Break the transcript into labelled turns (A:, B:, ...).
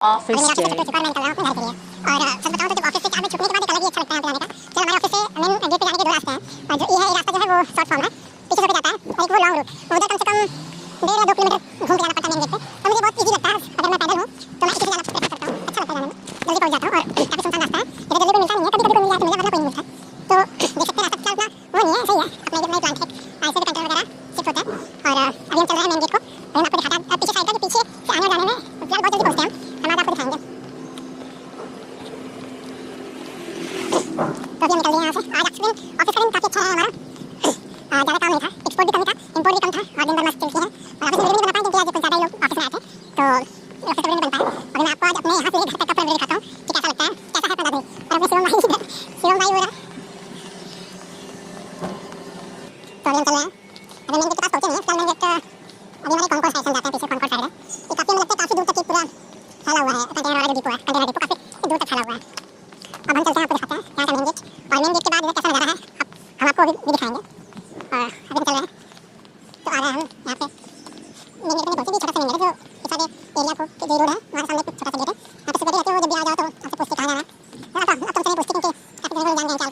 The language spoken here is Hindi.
A: ऑफिस
B: मैं
A: डे।
B: ऑफिस से मैं निकल रहा हूँ अपने घर के लिए। और सच बताऊँ तो जब ऑफिस से 4 बजे छुट्टी के बाद एक अलग ही अच्छा लगता है आने का। चलो हमारे ऑफिस से मेन गेट पे जाने के 2 रास्ते हैं। और जो ये है रास्ता जो है वो शॉर्ट फॉर्म है, पीछे होके जाता है, और एक वो लॉन्ग रूट, उधर कम से कम 1.5 या 2 किलोमीटर घूम के जाना पड़ता है मेन गेट पे। और मुझे बहुत ईजी लगता है, अगर मैं पैदल हूँ तो मैं इसी से जाना प्रेफर करता हूँ, अच्छा लगता है जाने में, जल्दी पहुंच जाता हूँ। और काफी सुनसान रास्ता है, इधर जल्दी कोई मिलता नहीं है, कभी कभी कोई मिल जाए तो मिल जाए, वरना कोई नहीं मिलता। तो देख सकते हैं रास्ता उतना वो नहीं है, सही है, अपना एक नई प्लांट है, ऐसे भी कंटेनर वगैरह शिफ्ट होता है। और अभी हम चल रहे हैं मेन गेट को, और मैं आपको दिखाता हूँ पीछे साइड का, जो पीछे से आने और जाने में फिलहाल बहुत जल्दी पहुंचते हैं हम आज आपको दिखाएंगे। तो अभी हम निकल गए यहाँ से। आज एक्चुअली ऑफिस का दिन काफी अच्छा है हमारा, ज़्यादा काम नहीं था, एक्सपोर्ट भी कम था, इंपोर्ट भी कम था, और दिन भर मस्त चलती है। और ऑफिस में वीडियो नहीं बना पाए क्योंकि आज कुछ ज़्यादा ही लोग ऑफिस में आए थे, तो ऑफिस वीडियो नहीं बन पाया। और मैं आपको आज अपने यहाँ से घर तक का पूरा वीडियो दिखाता हूँ कि कैसा लगता है, कैसा है अपना दिन। और अपने शिवम भाई इधर, शिवम भाई हो रहा है। तो अभी हम चल रहे हैं, अभी मेन गेट के पास पहुँचे नहीं है, फिलहाल मेन गेट अभी हमारे कॉनकोर साइड जाते हैं, पीछे कॉनकोर साइड है। ये काफी हमें लगता है काफी दूर तक ये पूरा फैला हुआ है, कंटेनर वाला जो डिपो है, कंटेनर डिपो काफी दूर तक फैला हुआ है। अब हम चलते हैं, आपको दिखाते हैं यहाँ का मेन गेट, और मेन गेट के बाद इधर कैसा नज़ारा है अब हम आपको भी दिखाएंगे। और अभी हम चल रहे हैं, तो आ रहे हैं हम यहाँ पे मेन गेट में पहुंचे, छोटा सा मेन गेट है जो इस वाले एरिया को जो रोड है वहाँ सामने कुछ छोटा सा गेट है, यहाँ पे सिक्योरिटी रहती है, वो जब भी आ जाओ तो आपसे पूछते कहाँ जाना है। अब तो चलिए पूछते क्योंकि काफी जगह जान जाए क्या